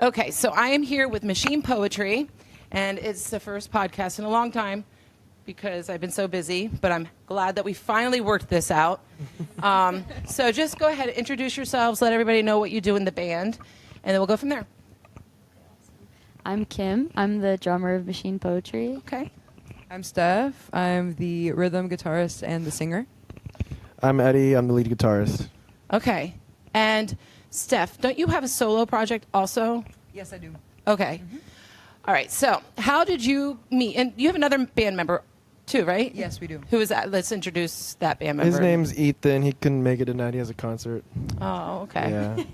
Okay, so I am here with Machine Poetry, and it's the first podcast in a long time because I've been so busy, but I'm glad that we finally worked this out. So just go ahead, introduce yourselves, let everybody know what you do in the band, and then we'll go from there. I'm Kim. I'm the drummer of Machine Poetry. Okay. I'm Steph. I'm the rhythm guitarist and the singer. I'm Eddie. I'm the lead guitarist. Okay. And Steph, don't you have a solo project also? Yes, I do. Okay. Mm-hmm. All right. So how did you meet? And you have another band member too, right? Yes, we do. Who is that? Let's introduce that band member. His name's Ethan. He couldn't make it tonight. He has a concert. Oh, okay. Yeah.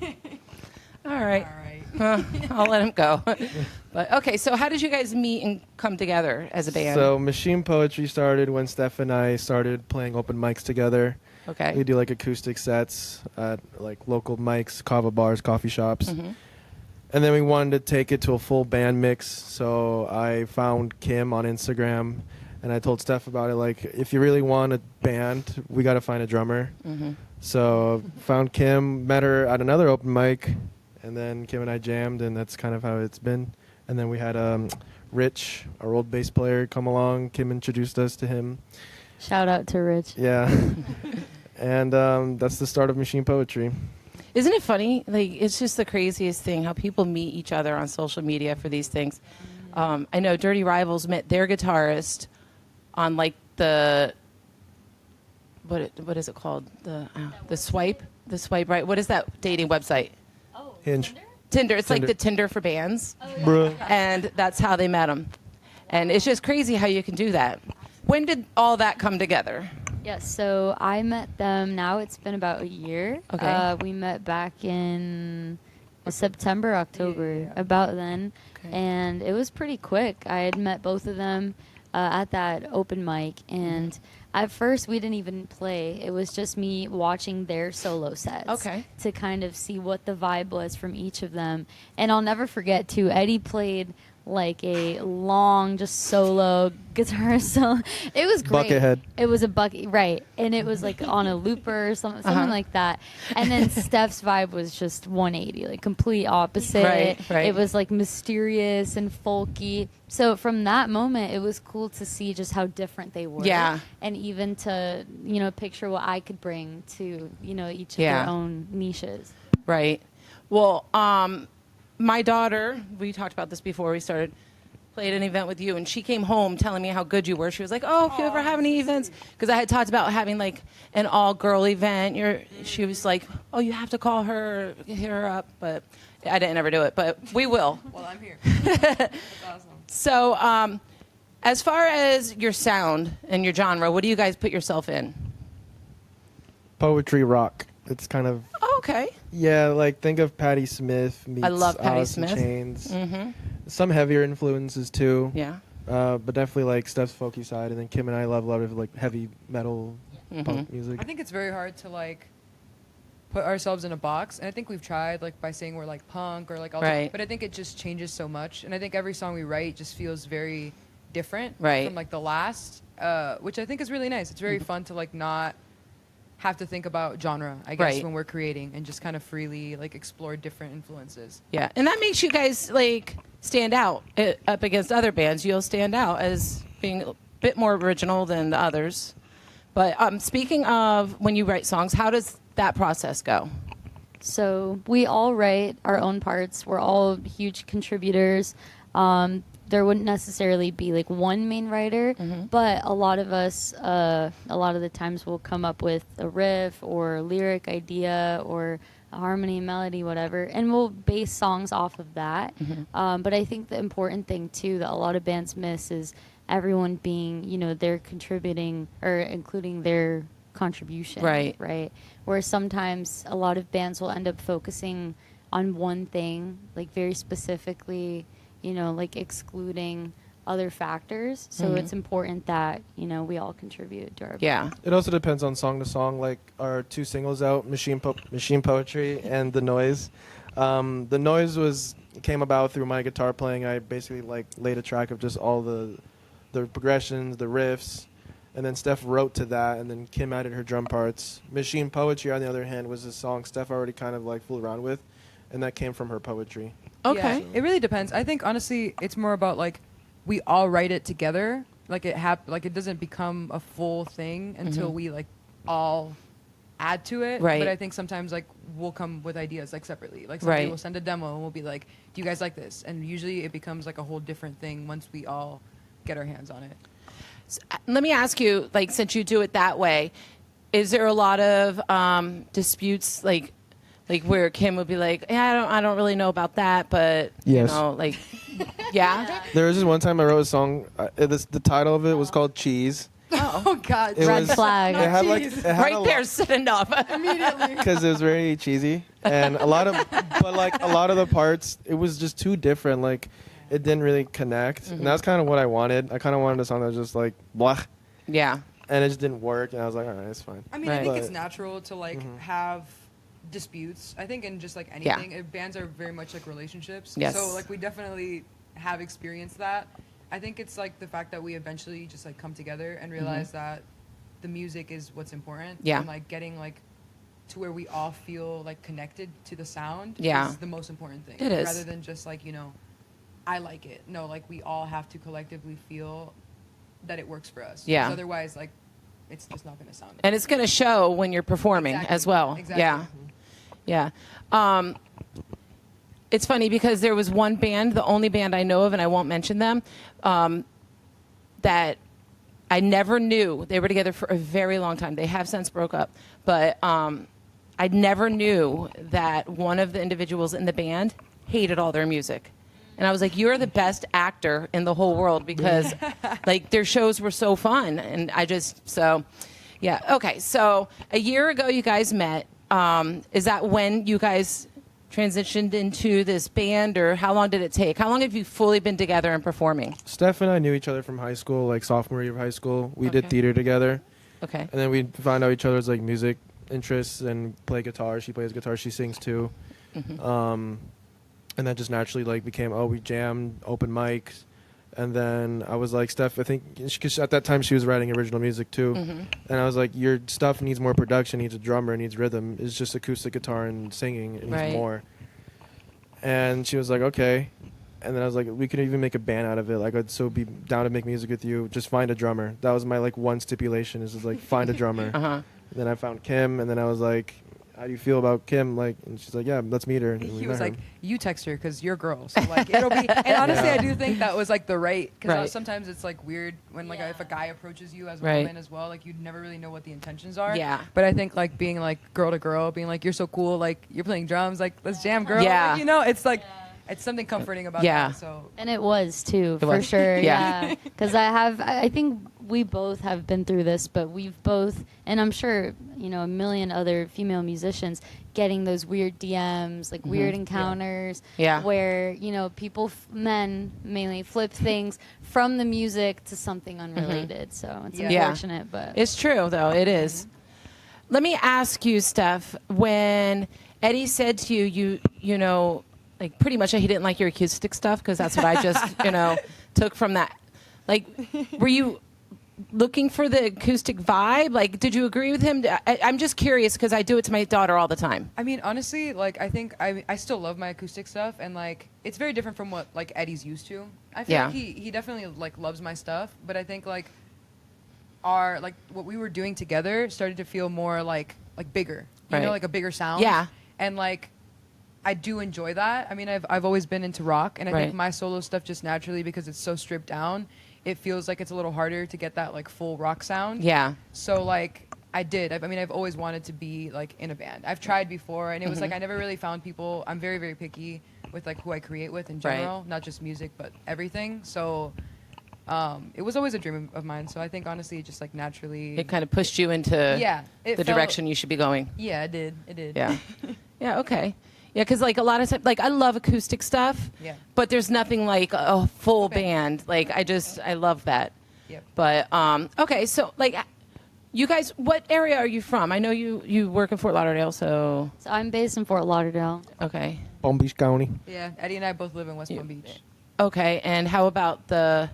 All right. All right. I'll let him go. But okay, so how did you guys meet and come together as a band? So Machine Poetry started when Steph and I started playing open mics together. Okay. We do like acoustic sets at like local mics, kava bars, coffee shops. Mm-hmm. And then we wanted to take it to a full band mix. So I found Kim on Instagram and I told Steph about it. Like, if you really want a band, we got to find a drummer. Mm-hmm. So found Kim, met her at another open mic, and then Kim and I jammed, and that's kind of how it's been. And then we had Rich, our old bass player, come along. Kim introduced us to him. Shout out to Rich. Yeah. And that's the start of Machine Poetry. Isn't it funny? Like, it's just the craziest thing how people meet each other on social media for these things. I know Dirty Rivals met their guitarist on like the what is it called? The swipe, right? What is that dating website? Oh, Hinge. Tinder. It's like Tinder. the Tinder for bands. Oh, yeah. Bruh. And that's how they met them. And it's just crazy how you can do that. When did all that come together? Yes, so I met them now. It's been about a year. Okay. We met back in September, October, about then. Okay. And it was pretty quick. I had met both of them at that open mic. And at first, we didn't even play. It was just me watching their solo sets. Okay. To kind of see what the vibe was from each of them. And I'll never forget, too, Eddie played like a long just solo guitar solo. It was great. Buckethead. It was a bucket, right? And it was like on a looper or something like that. And then Steph's vibe was just 180, like complete opposite. Right. It was like mysterious and folky. So from that moment, it was cool to see just how different they were. Yeah. And even to picture what I could bring to each of Yeah. their own niches. Right. Well, my daughter, we talked about this before we started, played an event with you, and she came home telling me how good you were. She was like, oh, if you ever have any events, because I had talked about having like an all-girl event. She was like, oh, you have to call her, hit her up, but I didn't ever do it, but we will. Well, I'm here. That's awesome. So as far as your sound and your genre, what do you guys put yourself in? Poetry rock. It's kind of, Oh, okay. yeah, like think of Patti Smith meets I love Patti Alice in Smith. Chains. Mm-hmm. Some heavier influences too. Yeah. But definitely like Steph's folky side, and then Kim and I love a lot of like heavy metal punk music. I think it's very hard to like put ourselves in a box, and I think we've tried like by saying we're like punk or like all Right. but I think it just changes so much, and I think every song we write just feels very different Right. from like the last, which I think is really nice. It's very fun to like not have to think about genre, I guess, Right. when we're creating, and just kind of freely like explore different influences. Yeah, and that makes you guys like stand out up against other bands. You'll stand out as being a bit more original than the others. But speaking of when you write songs, how does that process go? So we all write our own parts. We're all huge contributors. There wouldn't necessarily be like one main writer, but a lot of us, a lot of the times we'll come up with a riff or lyric idea or a harmony, melody, whatever, and we'll base songs off of that. But I think the important thing too that a lot of bands miss is everyone being, they're contributing or including their contribution. Right. Where sometimes a lot of bands will end up focusing on one thing, like very specifically, like excluding other factors. So it's important that, we all contribute to our Yeah. It also depends on song to song. Like our two singles out, Machine Poetry and The Noise. The Noise came about through my guitar playing. I basically like laid a track of just all the progressions, the riffs, and then Steph wrote to that, and then Kim added her drum parts. Machine Poetry, on the other hand, was a song Steph already kind of like fooled around with, and that came from her poetry. Okay. Yeah, it really depends. I think honestly, it's more about like we all write it together. Like like it doesn't become a full thing until we like all add to it. Right. But I think sometimes like we'll come with ideas like separately. Like somebody Right. will send a demo and we'll be like, "Do you guys like this?" And usually it becomes like a whole different thing once we all get our hands on it. Let me ask you, like, since you do it that way, is there a lot of disputes, like where Kim would be like, yeah, I don't really know about that, but Yes. you know, like, yeah. There was just one time I wrote a song. The title of it was called Cheese. Oh God. It Red was, flag. It had like Cheese. it had Right there's said enough. Immediately. because it was very cheesy and a lot of the parts it was just too different. Like it didn't really connect, and that's kind of what I wanted. I kind of wanted a song that was just like blah, Yeah. and it just didn't work. And I was like, all right, it's fine. I mean, I Right. think it's But- natural to like have disputes. I think in just like anything, bands are very much like relationships. Yes. So like we definitely have experienced that. I think it's like the fact that we eventually just like come together and realize that the music is what's important. Yeah. And like getting like to where we all feel like connected to the sound Yeah. is the most important thing. It is. Rather than just like, you know, I like it. No, like we all have to collectively feel that it works for us. Yeah. 'Cause otherwise, like, it's just not going to sound. And it's going to show when you're performing Exactly. as well. Exactly. Yeah. Yeah. It's funny because there was one band, the only band I know of, and I won't mention them, that I never knew. They were together for a very long time. They have since broke up. But I never knew that one of the individuals in the band hated all their music. And I was like, you're the best actor in the whole world because like their shows were so fun. And I just, so yeah. Okay. So a year ago you guys met. Is that when you guys transitioned into this band, or how long did it take? How long have you fully been together and performing? Steph and I knew each other from high school, like sophomore year of high school. We did Okay. theater together, Okay. and then we found out each other's like music interests and play guitar. She plays guitar, she sings too. And that just naturally like became, we jammed, open mics. And then I was like, Steph, I think, because at that time she was writing original music too. And I was like, your stuff needs more production, needs a drummer, needs rhythm. It's just acoustic guitar and singing. It needs Right. more. And she was like, okay. And then I was like, we could even make a band out of it. Like, I'd so be down to make music with you. Just find a drummer. That was my like one stipulation is just like find a drummer. Uh-huh. Then I found Kim, and then I was like, how do you feel about Kim? Like, and she's like, yeah, let's meet her. And we He met was her. like, you text her because you're girl. So like it'll be. And honestly, Yeah. I do think that was like the right. Because Right. sometimes it's like weird when like if a guy approaches you as a Right. woman as well, like you'd never really know what the intentions are. Yeah. But I think like being like girl to girl, being like you're so cool, like you're playing drums, like let's jam, girl. Yeah. Like, you know, it's like it's something comforting about Yeah. that. So And it was too, for was. sure. Yeah. Yeah. Because I think we both have been through this, but we've both, and I'm sure, you know, a million other female musicians getting those weird DMs, like weird encounters, Yeah. where, you know, people, men mainly, flip things from the music to something unrelated. So it's Yeah. unfortunate, but. It's true, though. It is. Let me ask you, Steph, when Eddie said to you, you know, like pretty much he didn't like your acoustic stuff, because that's what I just, you know, took from that. Like, were you looking for the acoustic vibe? Like, did you agree with him? I'm just curious because I do it to my daughter all the time. I mean, honestly, like I think I still love my acoustic stuff, and like it's very different from what like Eddie's used to. I feel Yeah. like he definitely like loves my stuff, but I think like our like what we were doing together started to feel more like bigger, you Right. know, like a bigger sound. Yeah. And like I do enjoy that. I mean, I've always been into rock, and I Right. think my solo stuff just naturally, because it's so stripped down, it feels like it's a little harder to get that like full rock sound. Yeah. So like I've always wanted to be like in a band. I've tried before, and it was like I never really found people. I'm very, very picky with like who I create with in Right. general, not just music but everything. So it was always a dream of mine. So I think honestly, it just like naturally. It kind of pushed you into Yeah, it the felt- direction you should be going. Yeah, it did. It did. Yeah. Yeah, okay. Yeah, because like a lot of times, like I love acoustic stuff, Yeah. but there's nothing like a full band. Like I love that. Yep. But okay, so like you guys, what area are you from? I know you work in Fort Lauderdale, so So I'm based in Fort Lauderdale. okay. Palm Beach County. Yeah, Eddie and I both live in West Palm Beach. Okay, and how about the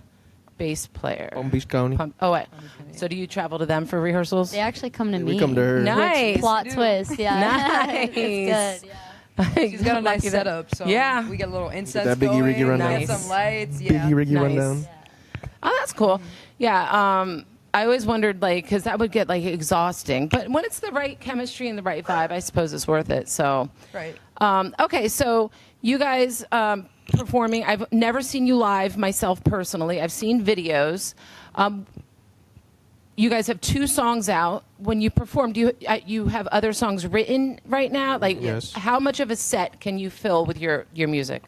bass player? Palm Beach County. Oh, wait. So do you travel to them for rehearsals? They actually come to Yeah, me. we come to her. Nice. Plot do. twist, yeah. Nice. It's good, yeah. She's got a nice Lucky that- setup, so Yeah. we get a little incense that Biggie going, Riggy rundown. we get Nice. some lights. Yeah. Biggie Riggy Nice. rundown. Oh, that's cool. Yeah. I always wondered, like, because that would get like exhausting. But when it's the right chemistry and the right vibe, I suppose it's worth it. So, Right. okay. So you guys performing. I've never seen you live myself personally. I've seen videos. You guys have 2 songs out. When you perform, do you have other songs written right now? Like, Yes. how much of a set can you fill with your music?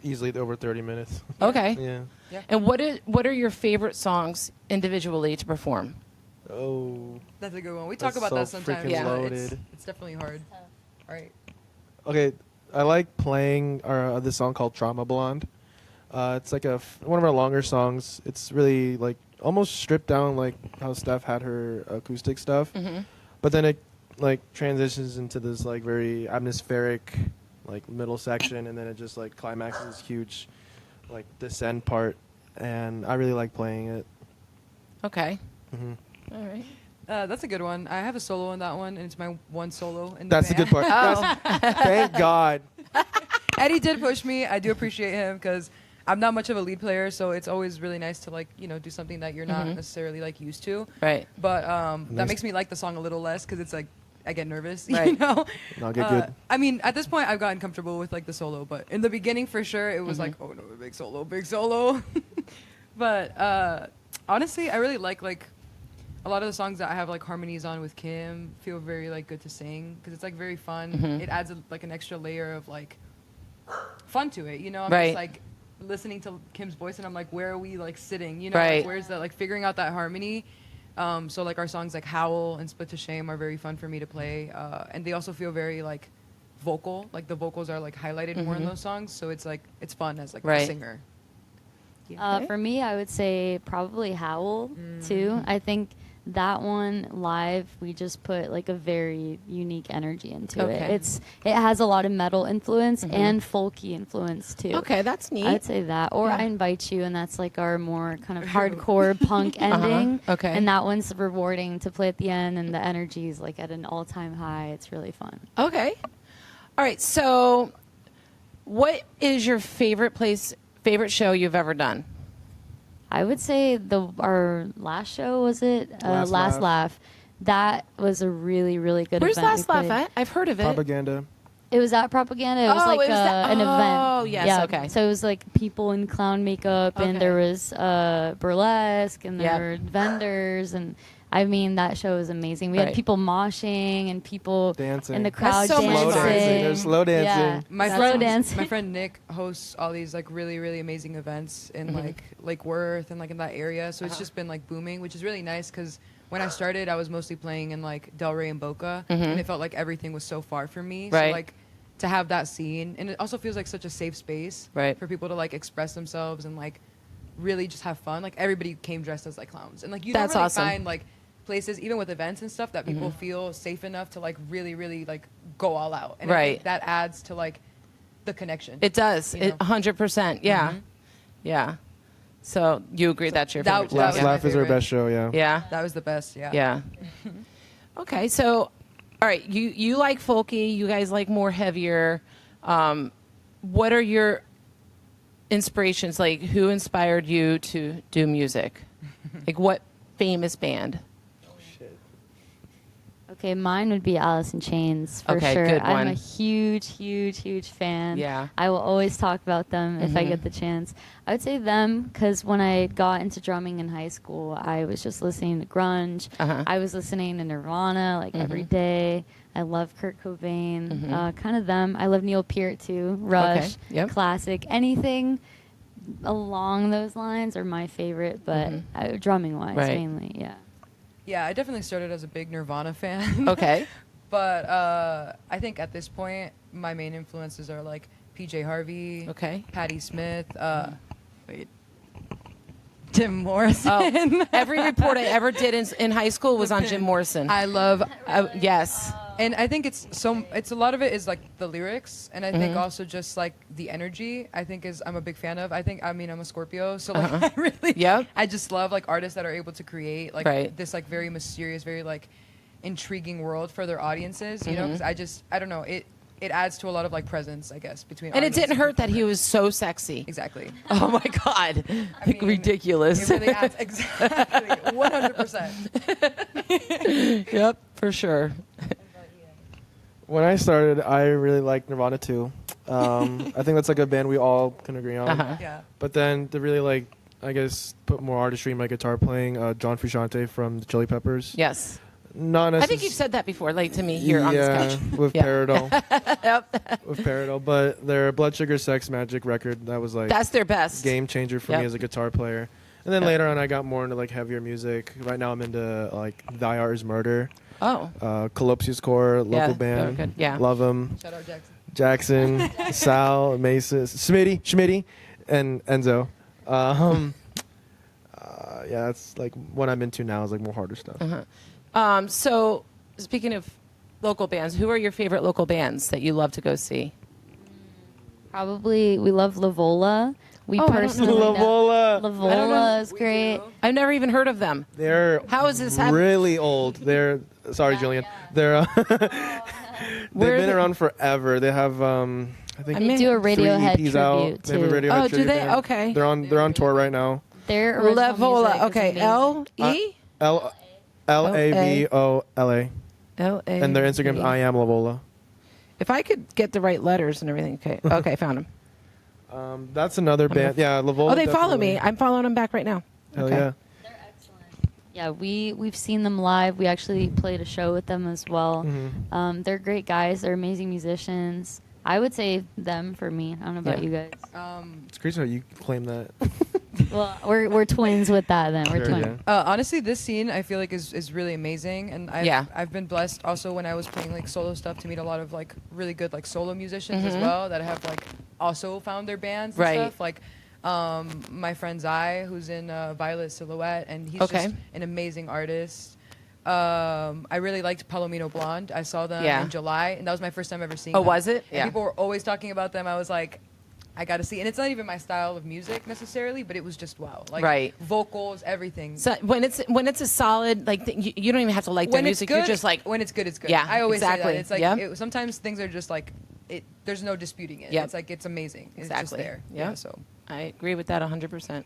Easily over 30 minutes. Okay. Yeah. And what are your favorite songs individually to perform? Oh. That's a good one. We talk That's about so that sometimes. freaking Yeah. loaded. It's definitely hard. All right. Okay, I like playing this song called Trauma Blonde. It's like one of our longer songs. It's really like almost stripped down, like how Steph had her acoustic stuff. But then it like transitions into this like very atmospheric like middle section, and then it just like climaxes this huge like descend part, and I really like playing it. Okay. hmm All right. That's a good one. I have a solo on that one, and it's my one solo in the That's the band. good part. Thank God. Eddie did push me. I do appreciate him because I'm not much of a lead player, so it's always really nice to like do something that you're not necessarily like used to. Right. But Nice. that makes me like the song a little less because it's like I get nervous. You Right. know. No, get good. I mean, at this point, I've gotten comfortable with like the solo, but in the beginning, for sure, it was like, oh no, big solo, big solo. But honestly, I really like a lot of the songs that I have like harmonies on with Kim feel very like good to sing because it's like very fun. It adds like an extra layer of like fun to it. I'm Right. just like listening to Kim's voice and I'm like, where are we like sitting? Right. Like, where's that like figuring out that harmony? So like our songs like Howl and Split to Shame are very fun for me to play, and they also feel very like vocal. Like the vocals are like highlighted more in those songs, so it's like it's fun as like a Right. singer. Okay. For me, I would say probably Howl too. I think that one live, we just put like a very unique energy into Okay. it. It has a lot of metal influence and folky influence too. Okay, that's neat. I'd say that. Or Yeah. I Invite You, and that's like our more kind of hardcore punk ending. Okay. And that one's rewarding to play at the end, and the energy is like at an all-time high. It's really fun. Okay. All right. So, what is your favorite show you've ever done? I would say our last show, was it? Last Last Laugh. Laugh. That was a really, really good Where's event. Last we Laugh played. at? I've heard of it. Propaganda. It was at Propaganda. It was Oh, like it was an event. Oh, yes, Yeah. okay. So it was like people in clown makeup, Okay. and there was burlesque, and there Yep. were vendors, and I mean that show was amazing. We Right. had people moshing and people Dancing. in the crowd so much dancing. fun. Slow dancing. There's slow dancing. Yeah. My Slow friend, dancing. my friend Nick hosts all these like really, really amazing events in like Lake Worth and like in that area. So it's just been like booming, which is really nice because when I started, I was mostly playing in like Delray and Boca, and it felt like everything was so far from me. Right. So like to have that scene, and it also feels like such a safe space Right. for people to like express themselves and like really just have fun. Like everybody came dressed as like clowns, and like you That's don't really awesome. find like places even with events and stuff that people feel safe enough to like really, really like go all out. And I Right. think that adds to like the connection. It does. You know? 100%. Yeah. Yeah. So you agree that's your that- favorite? that Last was my Laugh is our favorite. best show, yeah. Yeah. That was the best. Yeah. Yeah. Okay, so all right, you like folky, you guys like more heavier. What are your inspirations? Like, who inspired you to do music? Like, what famous band? Okay, mine would be Alice in Chains for Okay, sure. good I'm one. a huge, huge, huge fan. Yeah. I will always talk about them if I get the chance. I would say them because when I got into drumming in high school, I was just listening to grunge. I was listening to Nirvana like every day. I love Kurt Cobain. Kind of them. I love Neil Peart too. Rush. Yep. Classic. Anything along those lines are my favorite, but drumming wise Right. mainly. Yeah. Yeah, I definitely started as a big Nirvana fan. Okay. But I think at this point, my main influences are like PJ Harvey, Okay. Patti Smith, Jim Morrison. Every report I ever did in high school was on Jim Morrison. I love, Yes. and I think it's a lot of it is like the lyrics, and I think also just like the energy. I think I'm a big fan of. I'm a Scorpio, so like I really, Yep. I just love like artists that are able to create like Right. this like very mysterious, very like intriguing world for their audiences. You know, because I don't know it. it adds to a lot of like presence, I guess, between. And it artists didn't hurt that he performers. was so sexy. Exactly. Oh my God. I Like mean, ridiculous. It really adds exactly 100%. Yep, for sure. When I started, I really liked Nirvana too. I think that's like a band we all can agree on. Uh-huh. Yeah. But then to really like, I guess, put more artistry in my guitar playing, John Frusciante from the Chili Peppers. Yes. Not I think you've said that before, like to me here on this couch. with Yeah. Peridot. Yep. With Peridot. But their Blood Sugar Sex Magic record, that was like That's their best. game changer for Yep. me as a guitar player. And then Yep. later on, I got more into like heavier music. Right now, I'm into like Thy Art Is Murder, Oh. Calypso's Core, local Yeah, they were band. good. Yeah. Love them. Shout out Jackson. Jackson, Sal, Mason, Schmitty, and Enzo. Yeah, that's like what I'm into now is like more harder stuff. So speaking of local bands, who are your favorite local bands that you love to go see? Probably we love Lavola. We Oh, I don't know. personally know- Lavola. I don't know. Lavola is We great. do. I've never even heard of them. They're How is this happening? really old. They're sorry, Julian. They're Where they've been are they- around forever. They have I think I They mean, do a 3 Radiohead EPs tribute out. They have a too. Radiohead Oh, do tribute they? band. Okay. They're on tour right now. Their original Lavola. music is Okay. amazing. L-E? Lavola. L-A. And their Instagram's I am Lavola. If I could get the right letters and everything. Okay. Okay, found them. That's another band. Yeah, Lavola. Oh, they follow definitely. me. I'm following them back right now. Hell Okay. yeah. Yeah, we've seen them live. We actually played a show with them as well. Mm-hmm. They're great guys. They're amazing musicians. I would say them for me. I don't know about Yeah. you guys. It's crazy how you claim that. Well, we're twins with that. Then we're Sure, twins. yeah. Honestly, this scene I feel like is really amazing, and I've been blessed also when I was playing like solo stuff to meet a lot of like really good like solo musicians as well that have like also found their bands and Right. stuff. Like my friend Zai, who's in Violet Silhouette, and he's Okay. just an amazing artist. I really liked Palomino Blonde. I saw them Yeah. in July, and that was my first time ever seeing Oh, them. was it? And Yeah. people were always talking about them. I was like, I got to see. And it's not even my style of music necessarily, but it was just wow. Like Right. vocals, everything. So when it's a solid like you don't even have to like their when music. it's good, You're just like when it's good, it's good. Yeah, I always exactly. say that. It's like Yep. sometimes things are just like there's no disputing it. Yep. It's like it's amazing. It's Exactly. just there. Yeah. So I agree with that 100%.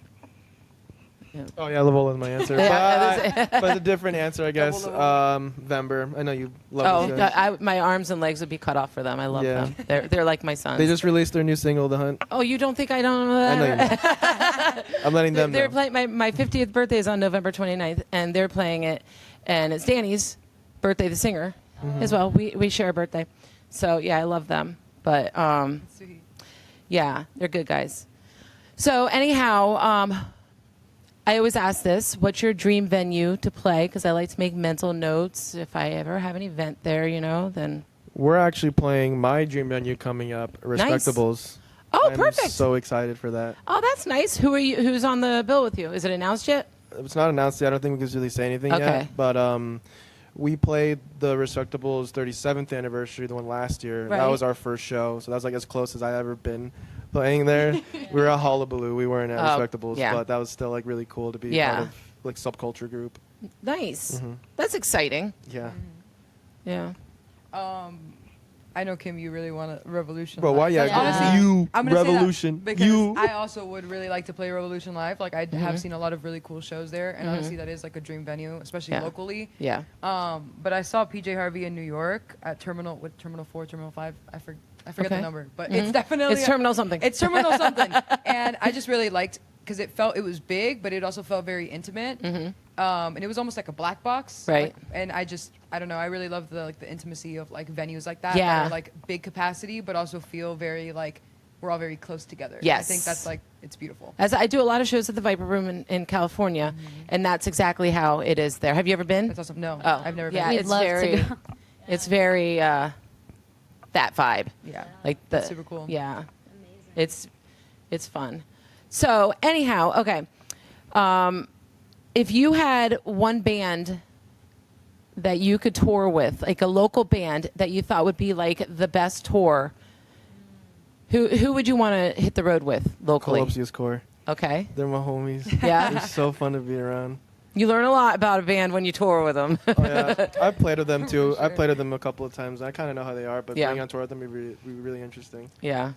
Oh yeah, Lavola is my answer. Yeah, but it's a different answer, I guess. Vember. I know you love Oh, those guys. my arms and legs would be cut off for them. I love Yeah. them. They're like my sons. They just released their new single, The Hunt. Oh, you don't think I don't know I that? know you. I'm letting them They're know. playing my 50th birthday is on November 29th, and they're playing it, and it's Danny's birthday, the singer, as well. We share a birthday, so yeah, I love them. But sweet. yeah, they're good guys. So anyhow, I always ask this: what's your dream venue to play? Because I like to make mental notes. If I ever have an event there, then We're actually playing my dream venue coming up, Respectables. oh, I'm perfect. so excited for that. Oh, that's nice. Who are you? Who's on the bill with you? Is it announced yet? It's not announced yet. I don't think we can really say anything Okay. yet. But we played the Respectables 37th anniversary, the one last year. Right. That was our first show, so that was like as close as I ever been playing there. We were at Hullabaloo. We weren't at Oh, Respectables, yeah. but that was still like really cool to be Yeah. part of like subculture group. Nice. Mhm. That's exciting. Yeah. Yeah. I know Kim, you really want a Revolution. Bro, why? Live. Yeah, Yeah. Honestly, you I'm gonna say that Revolution. because You. I also would really like to play Revolution Live. Like I have seen a lot of really cool shows there, and honestly, that is like a dream venue, especially Yeah. locally. Yeah. But I saw PJ Harvey in New York at Terminal 4, Terminal 5. I forget Okay. the number, but it's definitely It's Terminal something. It's Terminal something, and I just really liked because it was big, but it also felt very intimate. And it was almost like a black box, Right. like- and I don't know. I really love the intimacy of like venues like that. Yeah. That are, like big capacity, but also feel very like we're all very close together. Yes. I think that's like it's beautiful. As I do a lot of shows at the Viper Room in California, and that's exactly how it is there. Have you ever been? That's awesome. No, Oh, I've never yeah, been. We'd it's love to very, go. it's very that vibe. Yeah. Like the Super cool. Yeah, it's fun. So anyhow, okay. If you had one band that you could tour with, like a local band that you thought would be like the best tour, who would you want to hit the road with locally? Calypso's Core. Okay. They're my homies. Yeah. They're so fun to be around. You learn a lot about a band when you tour with them. Oh, yeah. I've played with them too. I've played with them a couple of times. I kind of know how they are, but Yeah. being on tour with them would be really interesting. Yeah.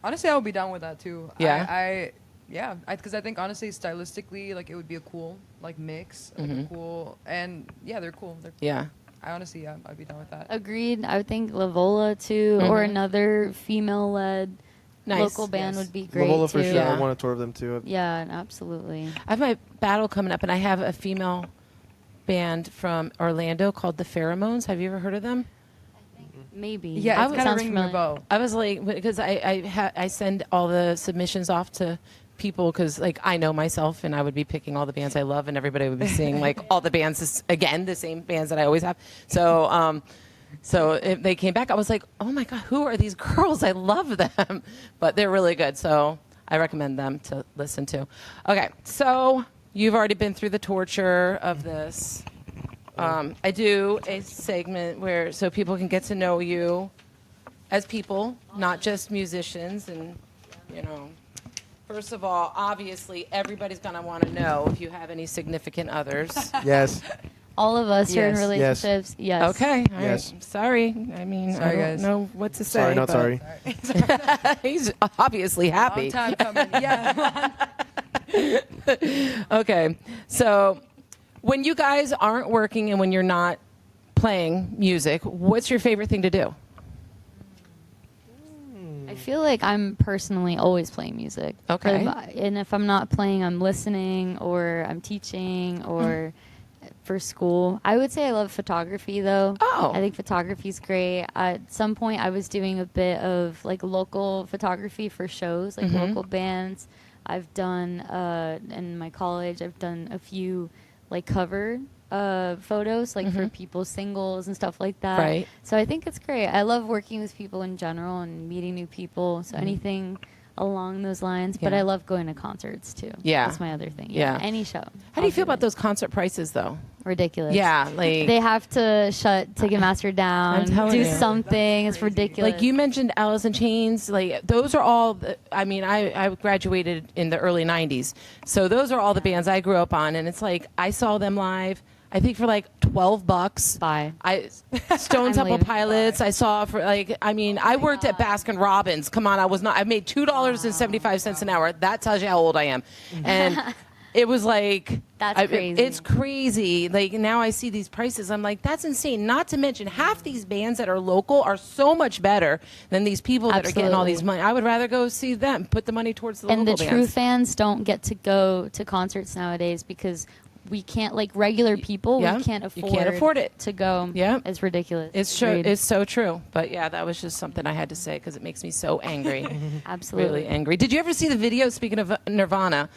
Honestly, I would be down with that too. Yeah? Because I think honestly, stylistically, like it would be a cool like mix, like a cool, and yeah, they're cool. Yeah. I honestly, yeah, I'd be down with that. Agreed. I would think Lavola too, or another female-led Nice. local band Yes. would be great Lovola too. for sure. Yeah. I want to tour with them too. Yeah, absolutely. I have my battle coming up, and I have a female band from Orlando called the Pheromones. Have you ever heard of them? Maybe. Yeah, it's kind of Sounds ringing a familiar. bell. I was like, because I send all the submissions off to people because like I know myself and I would be picking all the bands I love and everybody would be seeing like all the bands again, the same bands that I always have. So if they came back, I was like, oh my God, who are these girls? I love them, but they're really good. So I recommend them to listen to. Okay, so you've already been through the torture of this. I do a segment where so people can get to know you as people, not just musicians. And, you know, first of all, obviously, everybody's going to want to know if you have any significant others. Yes. All of us are in Yes. relationships. Yes. Okay. All right. Yes. Sorry. I mean, Sorry, I don't guys. know what to say. Sorry, not but sorry. He's obviously happy. Long time coming. Yeah. Okay. So when you guys aren't working and when you're not playing music, what's your favorite thing to do? I feel like I'm personally always playing music. Okay. And if I'm not playing, I'm listening or I'm teaching or for school. I would say I love photography though. Oh. I think photography's great. At some point I was doing a bit of like local photography for shows, like local bands. I've done in my college, I've done a few like cover photos like for people's singles and stuff like that. Right. So I think it's great. I love working with people in general and meeting new people. So anything along those lines. But Yeah. I love going to concerts too. Yeah. That's my other thing. Yeah. Any show. How do you feel about those concert prices, though? Ridiculous. Yeah, like They have to shut Ticketmaster down, telling do you. something. It's ridiculous. like you mentioned, Alice in Chains. Like those are all. I mean, I graduated in the early '90s, so those are all the bands I grew up on, and it's like I saw them live. I think for like $12. Bye. Stone I'm Temple leaving. Pilots. I saw for like. I mean, I worked at Baskin Robbins. Come on, I was not. I made $2.75 an hour. That tells you how old I am, and. It was like That's crazy. It's crazy. Like now I see these prices. I'm like, that's insane. Not to mention half these bands that are local are so much better than these people that are getting all these money. I would rather go see them. Put the money towards the And local the bands. true fans don't get to go to concerts nowadays because we can't, like regular people, Yeah. we can't You afford, can't afford it. to go. Yeah. It's ridiculous. It's true. Agreed. It's so true. But yeah, that was just something I had to say because it makes me so angry. Absolutely. Really angry. Did you ever see the video? Speaking of Nirvana,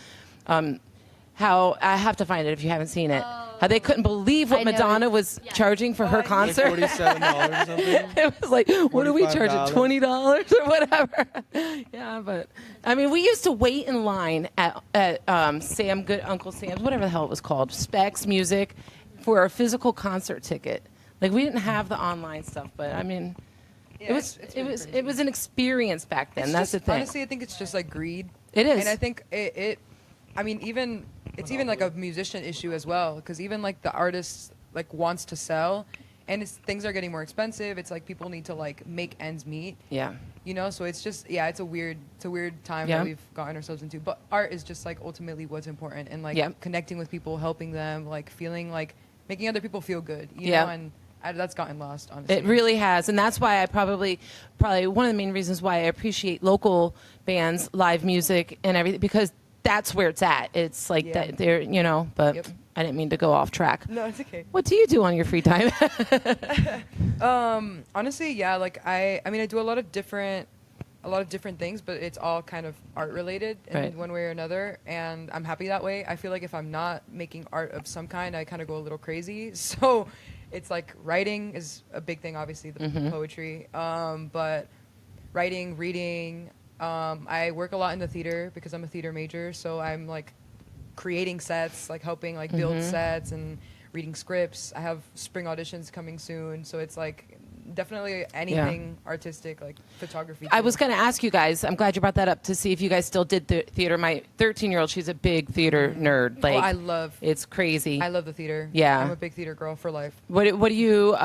how I have to find it if you haven't seen it. How they couldn't believe what I know. Madonna was charging for her Like concert. $47 or something. It was like, what are we charging? $45. $20 or whatever. Yeah, but I mean, we used to wait in line at Uncle Sam's, whatever the hell it was called, Specs Music, for a physical concert ticket. Like we didn't have the online stuff, but I mean, Yeah, it's really crazy. it was an experience back then. It's That's just- the thing. Honestly, I think it's just like greed. It is. And I think I mean, it's even like a musician issue as well, because even like the artist like wants to sell, and things are getting more expensive. It's like people need to like make ends meet. Yeah. You know, so it's just it's a weird time Yeah. that we've gotten ourselves into. But art is just like ultimately what's important, and like Yeah. connecting with people, helping them, like feeling like making other people feel good. You Yeah. know, and that's gotten lost, honestly. It really has, and that's why I probably one of the main reasons why I appreciate local bands, live music, and everything, because that's where it's at. It's like Yeah. that they're, but Yep. I didn't mean to go off track. No, it's okay. What do you do on your free time? Honestly, yeah, like I mean I do a lot of different things, but it's all kind of art related in Right. one way or another, and I'm happy that way. I feel like if I'm not making art of some kind, I kind of go a little crazy. So it's like writing is a big thing, obviously, the poetry, but writing, reading. I work a lot in the theater because I'm a theater major, so I'm like creating sets, like helping like build sets and reading scripts. I have spring auditions coming soon, so it's like definitely anything artistic, like photography. I too. was going to ask you guys. I'm glad you brought that up to see if you guys still did theater. My 13-year-old, she's a big theater nerd. Like, I love it's crazy. I love the theater. Yeah. I'm a big theater girl for life. What do you?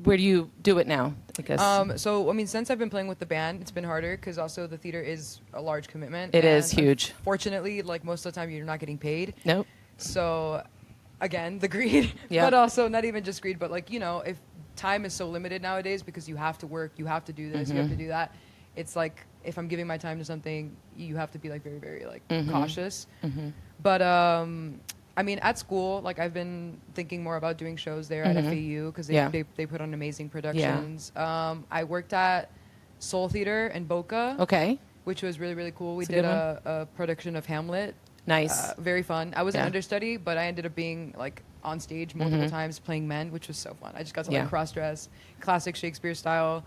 Where do you do it now? I guess So I mean, since I've been playing with the band, it's been harder because also the theater is a large commitment. It is and huge. Fortunately, like most of the time, you're not getting paid. nope. So, again, the greed. Yeah. But also not even just greed, but like if time is so limited nowadays because you have to work, you have to do this, you have to do that. It's like if I'm giving my time to something, you have to be like very, very like cautious. But I mean, at school, like I've been thinking more about doing shows there at FAU because they put on amazing productions. I worked at Soul Theater in Boca, Okay. which was really, really cool. We That's a did good a production of Hamlet. Nice. Very fun. I was an Yeah. understudy, but I ended up being like on stage multiple times playing men, which was so fun. I just got to Yeah. like cross dress, classic Shakespeare style.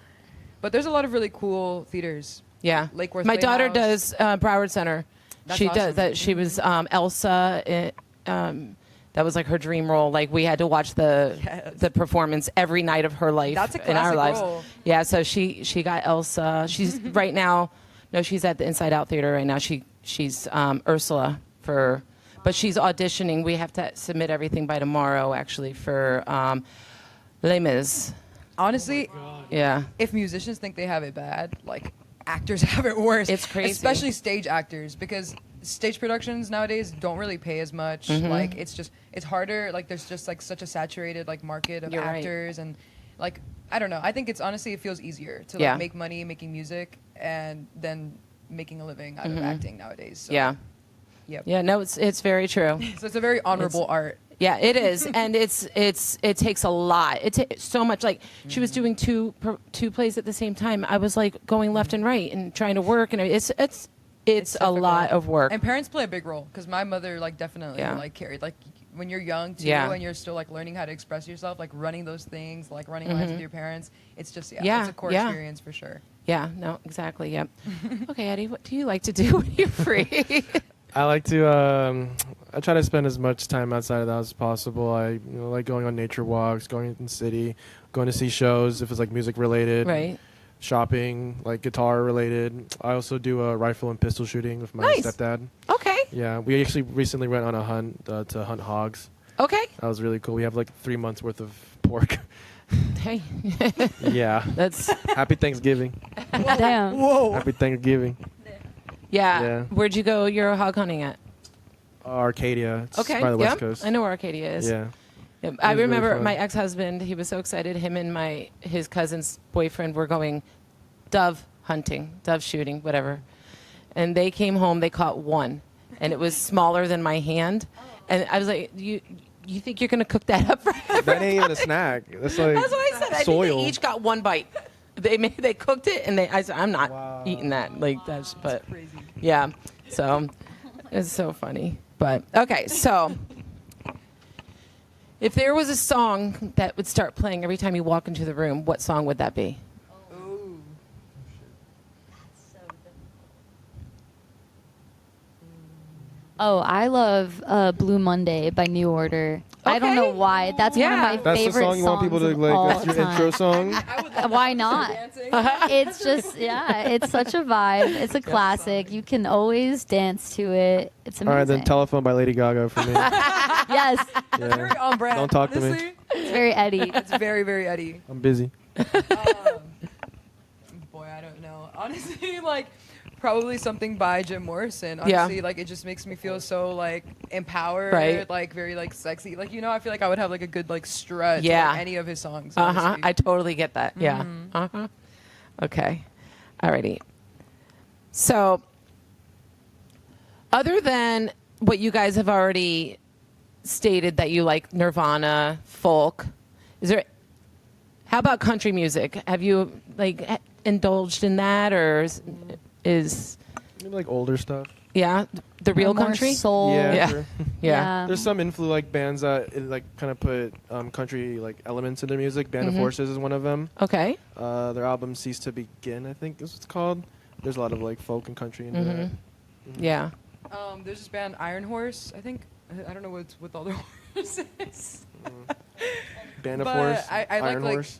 But there's a lot of really cool theaters. Yeah. Lake My Worth daughter Playhouse. does Broward Center. That's she does awesome. that. She was Elsa. That was like her dream role. Like we had to watch the performance every night of her life. That's a in our classic lives. role. Yeah. So she got Elsa. She's right now. No, she's at the Inside Out Theater right now. She's Ursula but she's auditioning. We have to submit everything by tomorrow actually for Les Mis. Honestly, Yeah. if musicians think they have it bad, like actors have it worse. It's crazy. Especially stage actors, because stage productions nowadays don't really pay as much. Like it's harder. Like there's just like such a saturated like market of You're right. actors and like I don't know. I think it's honestly it feels easier to like Yeah. make money making music and then making a living out of acting nowadays. So, Yeah. Yep. Yeah. No, it's very true. So it's a very honorable art. Yeah, it is, and it takes a lot. So much. Like she was doing two plays at the same time. I was like going left and right and trying to work, and it's a difficult. lot of work. And parents play a big role because my mother like definitely Yeah. like carried like when you're young too Yeah. and you're still like learning how to express yourself, like running those things, like running lines with your parents. It's just Yeah, it's a core yeah. experience for sure. Yeah, no, exactly. Yep. Okay, Eddie, what do you like to do when you're free? I like to. I try to spend as much time outside of the house as possible. I like going on nature walks, going in the city, going to see shows if it's like music related. Right. Shopping, like guitar related. I also do a rifle and pistol shooting with my Nice. stepdad. Okay. Yeah, we actually recently went on a hunt to hunt hogs. Okay. That was really cool. We have like 3 months worth of pork. Hey, Yeah. that's Happy Thanksgiving. Damn. Whoa. Happy Thanksgiving. yeah. Yeah. Where'd you go? You're hog hunting at? Arcadia. It's Okay. by the Yep. West Coast. I know where Arcadia is. Yeah. Yep. I was really remember fun. my ex-husband. He was so excited. Him and his cousin's boyfriend were going dove hunting, dove shooting, whatever. And they came home. They caught one, and it was smaller than my hand. And I was like, "You think you're gonna cook that up for?" That ain't even a snack. That's like That's what I said. I soil. think they each got one bite. They cooked it, and I said, "I'm not Wow. eating that." Like that's, but Crazy. yeah. So it's so funny. But okay, so if there was a song that would start playing every time you walk into the room, what song would that be? Ooh. Oh, I love Blue Monday by New Order. I don't know Okay. why. That's one Yeah. of my That's the favorite song you want people to songs of all like. That's your time. intro song. Why not? It's just, yeah, it's such a vibe. It's a classic. You can always dance to it. It's All amazing. right, then Telephone by Lady Gaga for me. Yes, Very Yeah. on brand. Don't talk to me. honestly. it's very Eddie. It's very, very Eddie. I'm busy. Boy, I don't know. Honestly, like probably something by Jim Morrison. Yeah. Honestly, like it just makes me feel so like empowered, Right. like very like sexy. Like I feel like I would have like a good like strut to, Yeah. like, any of his songs. Uh huh. honestly. I totally get that. Yeah. Uh huh. Okay. Alrighty. So, other than what you guys have already stated that you like Nirvana, folk, is there? How about country music? Have you like indulged in that, or is Maybe like older stuff. yeah the real More country? soul. Yeah. Sure. Yeah. There's some like bands that like kind of put country like elements in their music. Band of Horses is one of them. Okay. Their album Cease to Begin, I think is what it's called. There's a lot of like folk and country in there. Yeah. There's this band Iron Horse. I think I don't know what's with all the horses. Band of But Horse, I Iron like Horse.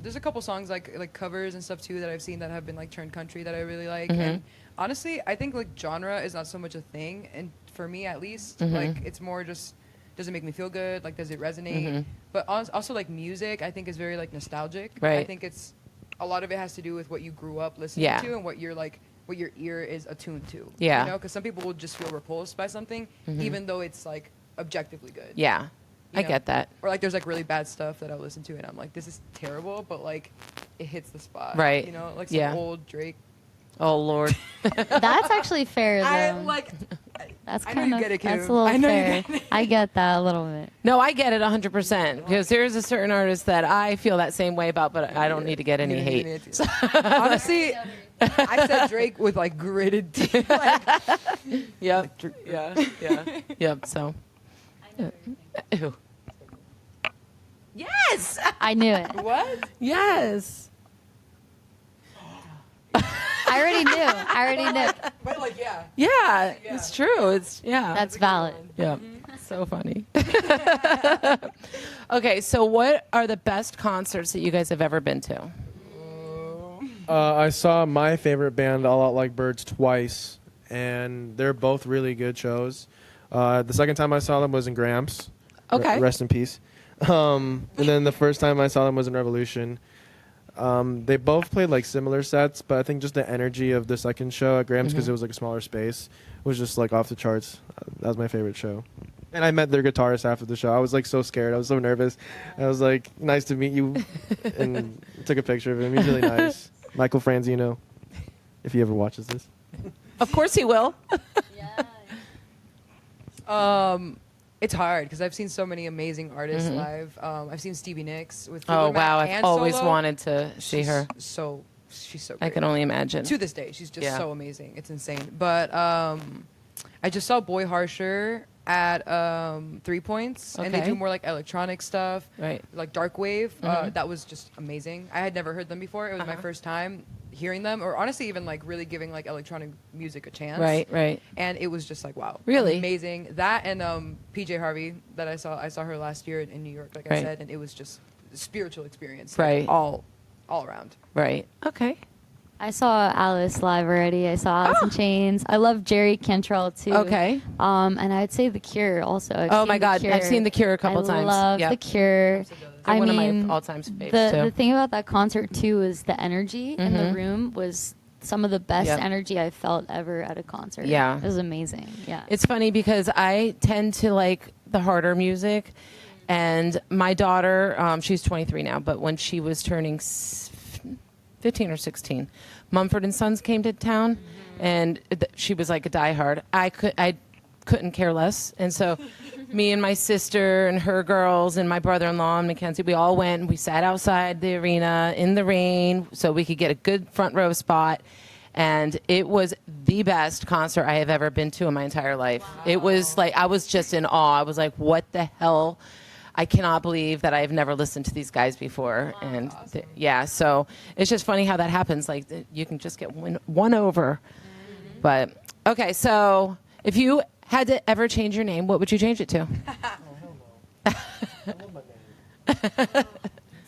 there's a couple songs like covers and stuff too that I've seen that have been like turned country that I really like. Mm-hmm. And honestly, I think like genre is not so much a thing, and for me at least, Mm-hmm. like it's more just does it make me feel good? Like does it resonate? Mm-hmm. But also like music, I think is very like nostalgic. Right. I think it's a lot of it has to do with what you grew up listening Yeah. to and what you're like. What your ear is attuned to. Yeah. You know, because some people will just feel repulsed by something, even though it's like objectively good. Yeah, You I know? get that. Or like there's like really bad stuff that I'll listen to and I'm like, this is terrible, but like it hits the spot. Right. You know, like some Yeah. old Drake. Oh Lord. That's actually fair though. I like That's I know kind you of get it, that's Kim. a little I know you fair. get it. I get that a little bit. No, I get it 100% because there's a certain artist that I feel that same way about, but I don't need to get any hate. Honestly, I said Drake with like gritted teeth. Like, Yep. Yeah. Yep. So. Ew. Yes. I knew it. what? Yes. I already knew. But like yeah. Yeah, it's true. It's That's valid. yeah. So funny. Okay, so what are the best concerts that you guys have ever been to? I saw my favorite band, All Out Like Birds, twice, and they're both really good shows. The second time I saw them was in Gramps. Okay. Rest in peace. And then the first time I saw them was in Revolution. They both played like similar sets, but I think just the energy of the second show at Gramps, because it was like a smaller space, was just like off the charts. That was my favorite show. And I met their guitarist after the show. I was like so scared. I was so nervous. I was like, nice to meet you. And took a picture of him. He's really nice. Michael Franzino, if he ever watches this. Of course he will. It's hard because I've seen so many amazing artists live. I've seen Stevie Nicks with Oh Fleetwood Mac wow, I've and always solo. wanted to see her. She's so great. I can only imagine. To this day, she's just Yeah. so amazing. It's insane. But I just saw Boy Harsher at 3 Points, and they Okay. do more like electronic stuff, Right. like dark wave. That was just amazing. I had never heard them before. It was my first time hearing them, or honestly, even like really giving like electronic music a chance. Right. And it was just like wow, Really? amazing. That and PJ Harvey that I saw her last year in New York, like I Right. said, and it was just a spiritual experience, Right. like, all around. Right. Okay. I saw Alice live already. I saw Alice in Chains. I love Jerry Cantrell too. Okay. And I'd say The Cure also. I've Oh seen my The God, Cure. I've seen The Cure a couple I times. love Yep. The Cure. They're I one mean, of my all-time faves the too. thing about that concert too is the energy in the room was some of the best Yep. energy I felt ever at a concert. Yeah. It was amazing. Yeah. It's funny because I tend to like the harder music, and my daughter, she's 23 now, but when she was turning 15 or 16, Mumford and Sons came to town, and she was like a diehard. I couldn't care less, and so me and my sister and her girls and my brother-in-law and Mackenzie, we all went and we sat outside the arena in the rain so we could get a good front row spot. And it was the best concert I have ever been to in my entire life. Wow. It was like, I was just in awe. I was like, what the hell? I cannot believe that I've never listened to these guys before. Wow, and awesome. yeah, so it's just funny how that happens. Like you can just get won over. Mm-hmm. But okay, so if you had to ever change your name, what would you change it to?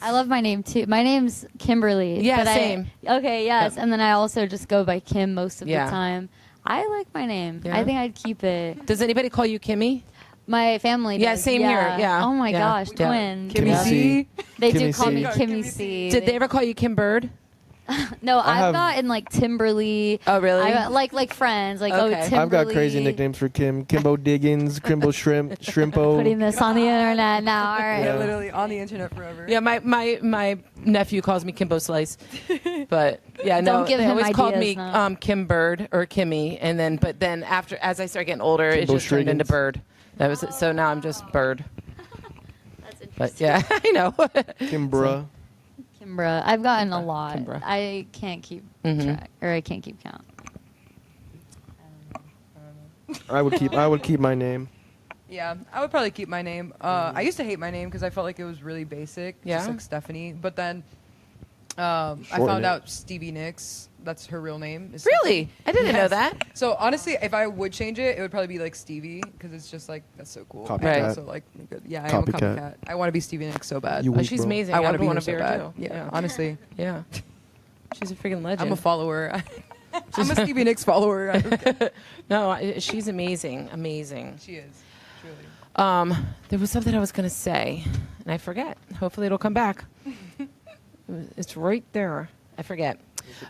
I love my name too. My name's Kimberly. Yeah, but same. Okay, yes. Yep. And then I also just go by Kim most of Yeah. the time. I like my name. Yeah. I think I'd keep it. Does anybody call you Kimmy? My family Yeah, does. same here. Yeah. Oh my Yeah. gosh, Yeah. twins. Kimmy Yeah. C. They do Kimmy call C. me Oh, Kimmy Kimmy C. C. Did they ever call you Kim Bird? No, I I've have- gotten like Timberly. Oh, really? Like friends. Like Okay. oh, Timberly. I've got crazy nicknames for Kim. Kimbo Diggins, Kimbo Shrimp, Shrimpo. Putting this on the internet now. All right. Yeah, Yeah. literally on the internet forever. Yeah, my nephew calls me Kimbo Slice, but yeah, no, Don't give they him always called ideas me now. Kim Bird or Kimmy, and then after as I started getting older, it Kimbo just turned into Striggins. Bird. That was it. So now I'm just Bird. That's interesting. But yeah, I know. Kimbra. Kimbra. I've gotten a lot. Kimbra. I can't keep Mhm. track, or I can't keep count. I would keep my name. Yeah, I would probably keep my name. I used to hate my name because I felt like it was really basic, Yeah? just like Stephanie. But then I Shorten found it. out Stevie Nicks, that's her real name. Is Really? Stevie. I didn't know Yes. that. So honestly, if I would change it, it would probably be like Stevie because it's just like that's so cool. Copycat. And also like good. Yeah, I am a Copycat. copycat. I want to be Stevie Nicks so bad. You Oh, weak, she's bro. amazing. I want to would be wanna her so her bad. too. Yeah, honestly, Yeah. She's a freaking legend. I'm a follower. I'm a Stevie Nicks follower. No, she's amazing. Amazing. She is truly. There was something I was going to say, and I forget. Hopefully, it'll come back. It's right there. I forget.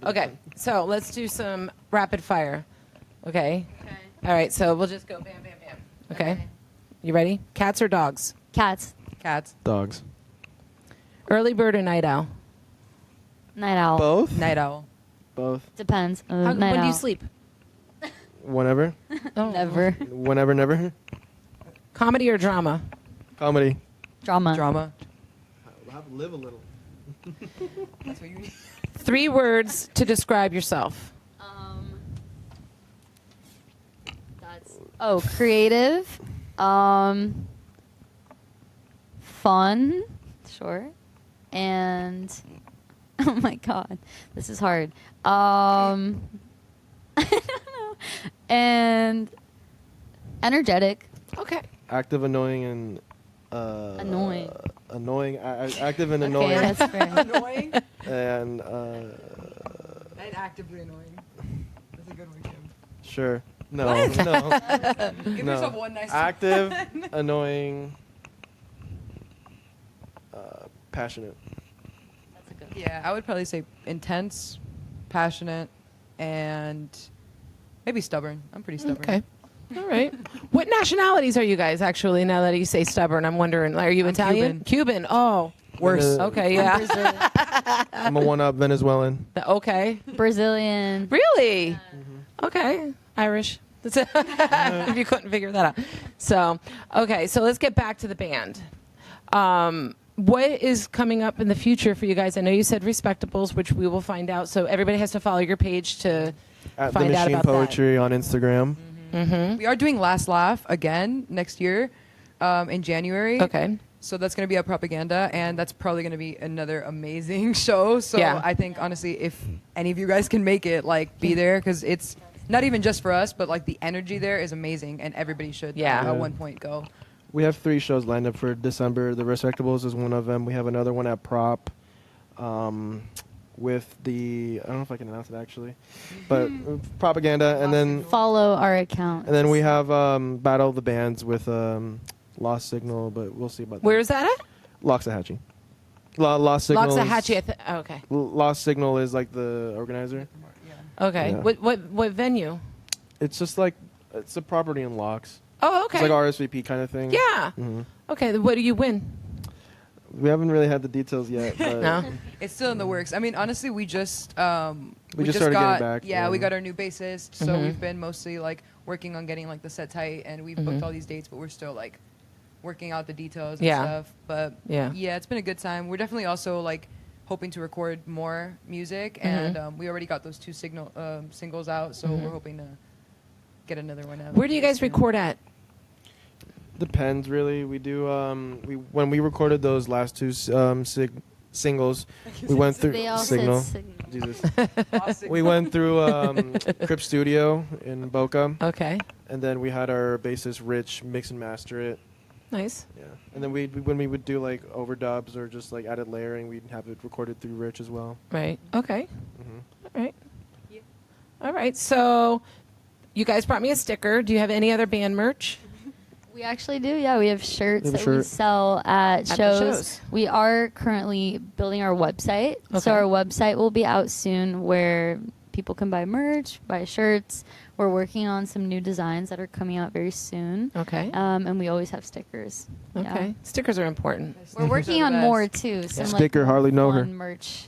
Okay, so let's do some rapid fire. Okay? All right, so we'll just go bam, bam, bam. Okay? You ready? Cats or dogs? Cats. Cats. Dogs. Early bird or night owl? Night owl. Both. Night owl. Both. Depends. When Night do you owl. sleep? Whenever. Oh. Never. Whenever. Never. Comedy or drama? Comedy. Drama. Drama. We'll have to live a little. That's what you need. 3 words to describe yourself. Creative. Fun. Sure. And oh my god, this is hard. I don't know. And energetic. Okay. Active, annoying, and Annoying. Annoying. Active and Okay, annoying. that's fair. Annoying. And And actively annoying. That's a good one, Kim. sure. No. No. Give No. yourself one nice. Active, annoying, passionate. That's a good one. Yeah, I would probably say intense, passionate, and maybe stubborn. I'm pretty stubborn. Okay. All right. What nationalities are you guys, actually, now that you say stubborn? I'm wondering, are you I'm Italian? Cuban. Oh. Worse. Okay, yeah. I'm a one-up Venezuelan. Okay. Brazilian. Really? Okay. Irish. That's it. If you couldn't figure that out. So, okay. So let's get back to the band. What is coming up in the future for you guys? I know you said Respectables, which we will find out. So everybody has to follow your page to At find the out Machine about Poetry on Instagram. that. Mm-hmm. We are doing Last Laugh again next year in January. Okay. So that's going to be a propaganda, and that's probably going to be another amazing show. So Yeah. I think, honestly, if any of you guys can make it, like, be there, because it's not even just for us, but, like, the energy there is amazing, and everybody should, Yeah. at one point, go. We have 3 shows lined up for December. The Respectables is one of them. We have another one at Prop with the, I don't know if I can announce it actually, but propaganda, and then Follow our account. we have Battle of the Bands with Lost Signal, but we'll see about that. Where is that at? Loxahatchee. Lost Signal. Loxahatchee. Okay. Lost Signal is like the organizer. Okay. Yeah. What venue? It's just like it's a property in Locks. Oh, okay. It's like RSVP kind of thing. Yeah. hmm Okay. What do you win? We haven't really had the details yet. But No. It's still in the works. I mean, honestly, we just We just started got, getting back, Yeah, yeah. we got our new bassist, so Mhm. we've been mostly like working on getting like the set tight, and we've Mhm. booked all these dates, but we're still like working out the details and Yeah. stuff. But Yeah. it's been a good time. We're definitely also like hoping to record more music, and we already got those 2 singles out, so we're hoping to get another one out. Where do you guys soon. record at? Depends really. We do when we recorded those last 2 singles, we went through They all Signal. said signal. Jesus. We went through Crip Studio in Boca, Okay. and then we had our bassist Rich mix and master it. Nice. Yeah, and then when we would do like overdubs or just like added layering, we'd have it recorded through Rich as well. Right. Okay. hmm All right. Yeah. All right. So, you guys brought me a sticker. Do you have any other band merch? We actually do, yeah. We have shirts We have a that we shirt. sell at the shows. shows. We are currently building our website. Okay. So our website will be out soon where people can buy merch, buy shirts. We're working on some new designs that are coming out very soon. Okay. And we always have stickers. Yeah. Okay. Stickers are important. We're working on more too. Some Sticker, hardly know her. fun merch.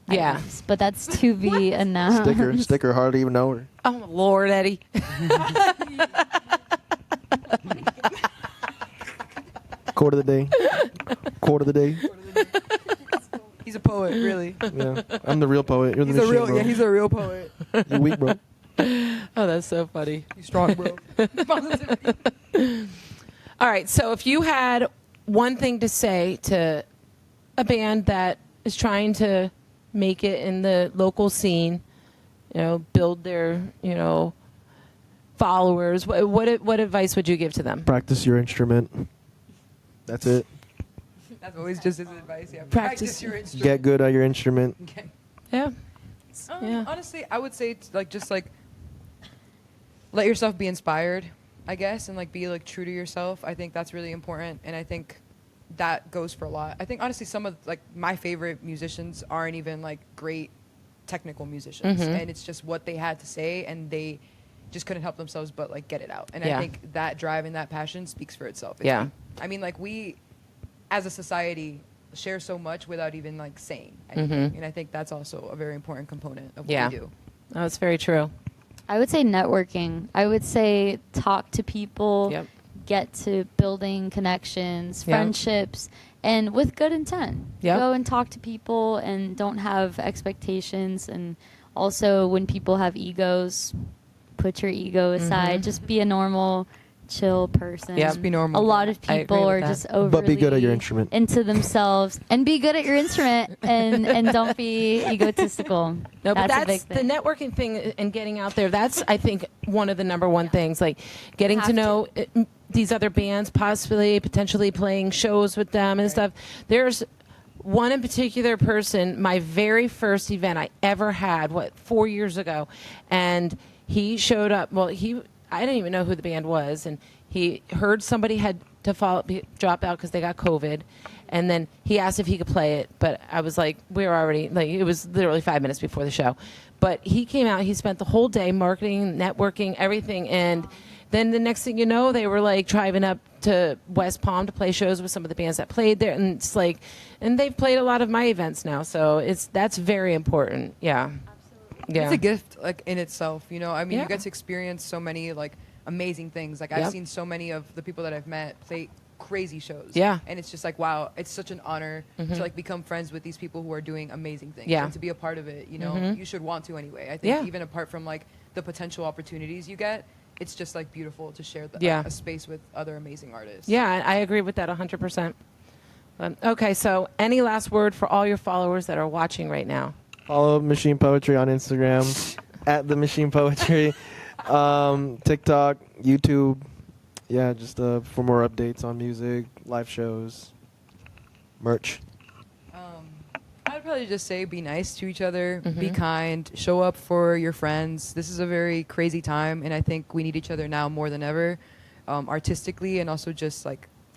Yeah. items, but that's to be announced. Sticker, hardly even know her. Oh Lord, Eddie. Quote of the day. Quote of the day. He's a poet, really. Yeah, I'm the real poet. You're the He's a machine, real, bro. yeah, he's a real poet. You weak, bro. Oh, that's so funny. He's strong, bro. Positivity. All right. So, if you had one thing to say to a band that is trying to make it in the local scene, build their, followers, what advice would you give to them? Practice your instrument. That's it. That's always just his advice. Yeah, Practice. your instrument. Get good at your instrument. Okay. Yeah. Yeah. Honestly, I would say just let yourself be inspired, I guess, and be true to yourself. I think that's really important, and I think that goes for a lot. I think honestly, some of my favorite musicians aren't even great technical musicians, and it's just what they had to say, and they just couldn't help themselves but get it out. And Yeah. I think that drive and that passion speaks for itself. Yeah. I mean, we as a society share so much without even saying anything, and I think that's also a very important component of what we do. Oh, that's very true. I would say networking. I would say talk to people, Yep. get to building connections, Yep. friendships, and with good intent. Yep. Go and talk to people and don't have expectations. And also, when people have egos, put your ego aside. Just be a normal, chill person. Yep. Just be normal. A lot of I agree people with are that. just overly But be good at your instrument. into themselves, and be good at your instrument, and don't be egotistical. No, but a big that's the thing. networking thing and getting out there. That's, I think, one of the number one things, getting to Have know these other bands, potentially playing shows with them and stuff. There's one in particular person, my very first event I ever had, 4 years ago, and he showed up. Well, I didn't even know who the band was, and he heard somebody had to drop out because they got COVID, and then he asked if he could play it, but I was like, we were already, it was literally 5 minutes before the show. But he came out, he spent the whole day marketing, networking, everything, and then the next thing you know, they were driving up to West Palm to play shows with some of the bands that played there, and it's and they've played a lot of my events now, so that's very important. Yeah. Yeah. It's a gift in itself, I mean, Yeah. you get to experience so many amazing things. I've Yep. seen so many of the people that I've met play crazy shows. Yeah. And it's just wow, it's such an honor to become friends with these people who are doing amazing things. Yeah. And to be a part of it, you should want to anyway. I think Yeah. even apart from the potential opportunities you get, it's just beautiful to share Yeah. a space with other amazing artists. Yeah, I agree with that 100%. Okay, so any last word for all your followers that are watching right now? Follow Machine Poetry on Instagram at the Machine Poetry, TikTok, YouTube. Yeah, just for more updates on music, live shows, merch. I'd probably just say be nice to each other, be kind, show up for your friends. This is a very crazy time, and I think we need each other now more than ever, artistically and also just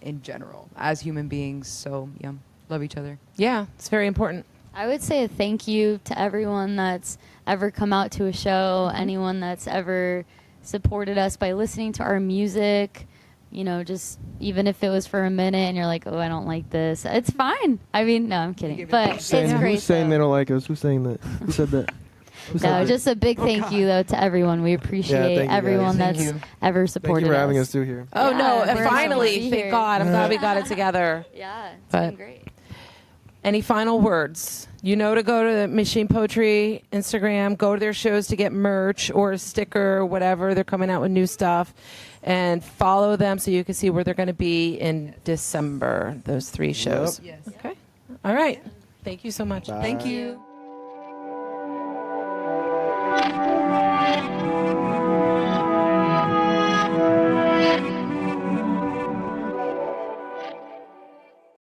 in general as human beings. So yeah, love each other. Yeah, it's very important. I would say a thank you to everyone that's ever come out to a show, anyone that's ever supported us by listening to our music. Just even if it was for a minute and you're like, oh, I don't like this. It's fine. I mean, no, I'm kidding. But it's great. Who's saying though. they don't like us? Who's saying that? Who said that? Who said No, that? just a big thank you, though, to everyone. We appreciate thank you, everyone guys. that's ever Thank supported you for us. having us too here. Oh, Yeah, no, we're and so finally, happy thank here. God. I'm glad we got it together. Yeah, it's But- been great. Any final words? To go to Machine Poetry Instagram, go to their shows to get merch or a sticker or whatever. They're coming out with new stuff. And follow them so you can see where they're going to be in December, those 3 shows. Yes. Okay. All right. Thank you so much. Bye. Thank you.